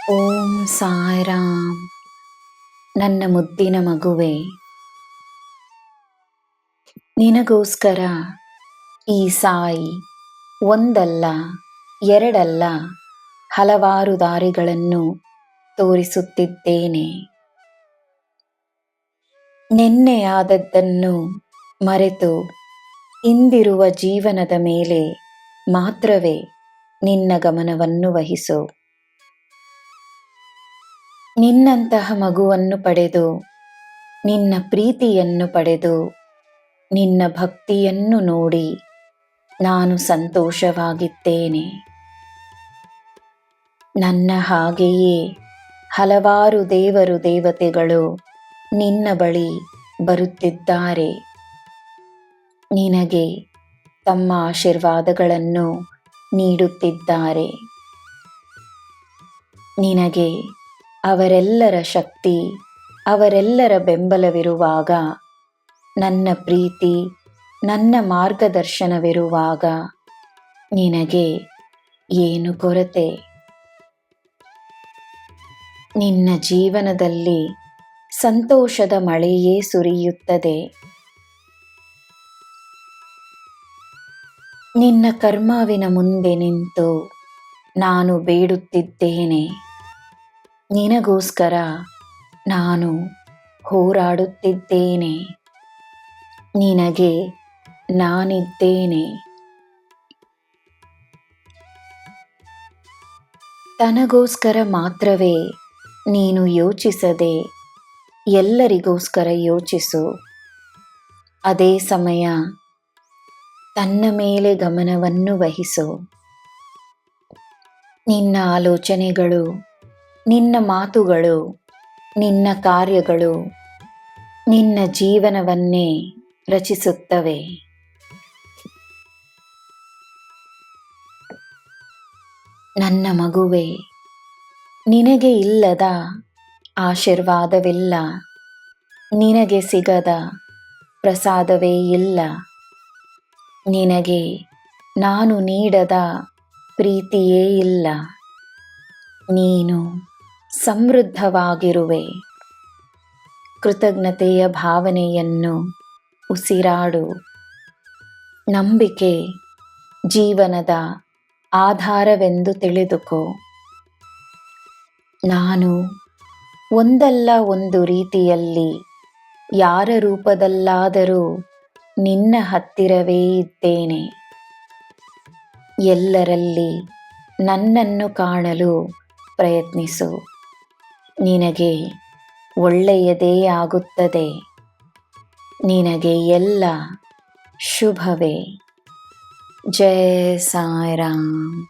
ಓಂ ಸಾಯಿರಾಮ್. ನನ್ನ ಮುದ್ದಿನ ಮಗುವೆ, ನಿನಗೋಸ್ಕರ ಈ ಸಾಯಿ ಒಂದಲ್ಲ ಎರಡಲ್ಲ ಹಲವಾರು ದಾರಿಗಳನ್ನು ತೋರಿಸುತ್ತಿದ್ದೇನೆ. ನೆನ್ನೆಯಾದದ್ದನ್ನು ಮರೆತು ಇಂದಿರುವ ಜೀವನದ ಮೇಲೆ ಮಾತ್ರವೇ ನಿನ್ನ ಗಮನವನ್ನು ವಹಿಸು. ನಿನ್ನಂತಹ ಮಗುವನ್ನು ಪಡೆದು, ನಿನ್ನ ಪ್ರೀತಿಯನ್ನು ಪಡೆದು, ನಿನ್ನ ಭಕ್ತಿಯನ್ನು ನೋಡಿ ನಾನು ಸಂತೋಷವಾಗಿದ್ದೇನೆ. ನನ್ನ ಹಾಗೆಯೇ ಹಲವಾರು ದೇವರು ದೇವತೆಗಳು ನಿನ್ನ ಬಳಿ ಬರುತ್ತಿದ್ದಾರೆ. ನಿನಗೆ ತಮ್ಮ ಆಶೀರ್ವಾದಗಳನ್ನು ನೀಡುತ್ತಿದ್ದಾರೆ. ನಿನಗೆ ಅವರೆಲ್ಲರ ಶಕ್ತಿ, ಅವರೆಲ್ಲರ ಬೆಂಬಲವಿರುವಾಗ, ನನ್ನ ಪ್ರೀತಿ, ನನ್ನ ಮಾರ್ಗದರ್ಶನವಿರುವಾಗ ನಿನಗೆ ಏನು ಕೊರತೆ? ನಿನ್ನ ಜೀವನದಲ್ಲಿ ಸಂತೋಷದ ಮಳೆಯೇ ಸುರಿಯುತ್ತದೆ. ನಿನ್ನ ಕರ್ಮವಿನ ಮುಂದೆ ನಿಂತು ನಾನು ಬೇಡುತ್ತಿದ್ದೇನೆ. ನಿನಗೋಸ್ಕರ ನಾನು ಹೋರಾಡುತ್ತಿದ್ದೇನೆ. ನಿನಗೆ ನಾನಿದ್ದೇನೆ. ತನಗೋಸ್ಕರ ಮಾತ್ರವೇ ನೀನು ಯೋಚಿಸದೆ ಎಲ್ಲರಿಗೋಸ್ಕರ ಯೋಚಿಸು. ಅದೇ ಸಮಯ ತನ್ನ ಮೇಲೆ ಗಮನವನ್ನು ವಹಿಸು. ನಿನ್ನ ಆಲೋಚನೆಗಳು, ನಿನ್ನ ಮಾತುಗಳು, ನಿನ್ನ ಕಾರ್ಯಗಳು ನಿನ್ನ ಜೀವನವನ್ನೇ ರಚಿಸುತ್ತವೆ. ನನ್ನ ಮಗುವೆ, ನಿನಗೆ ಇಲ್ಲದ ಆಶೀರ್ವಾದವಿಲ್ಲ, ನಿನಗೆ ಸಿಗದ ಪ್ರಸಾದವೇ ಇಲ್ಲ, ನಿನಗೆ ನಾನು ನೀಡದ ಪ್ರೀತಿಯೇ ಇಲ್ಲ. ನೀನು ಸಮೃದ್ಧವಾಗಿರುವೆ. ಕೃತಜ್ಞತೆಯ ಭಾವನೆಯನ್ನು ಉಸಿರಾಡು. ನಂಬಿಕೆ ಜೀವನದ ಆಧಾರವೆಂದು ತಿಳಿದುಕೋ. ನಾನು ಒಂದಲ್ಲ ಒಂದು ರೀತಿಯಲ್ಲಿ ಯಾರ ರೂಪದಲ್ಲಾದರೂ ನಿನ್ನ ಹತ್ತಿರವೇ ಇದ್ದೇನೆ. ಎಲ್ಲರಲ್ಲಿ ನನ್ನನ್ನು ಕಾಣಲು ಪ್ರಯತ್ನಿಸು. ನಿನಗೆ ಒಳ್ಳೆಯದೇ ಆಗುತ್ತದೆ. ನಿನಗೆ ಎಲ್ಲ ಶುಭವೇ. ಜೈ ಸಾಯಿರಾಮ್.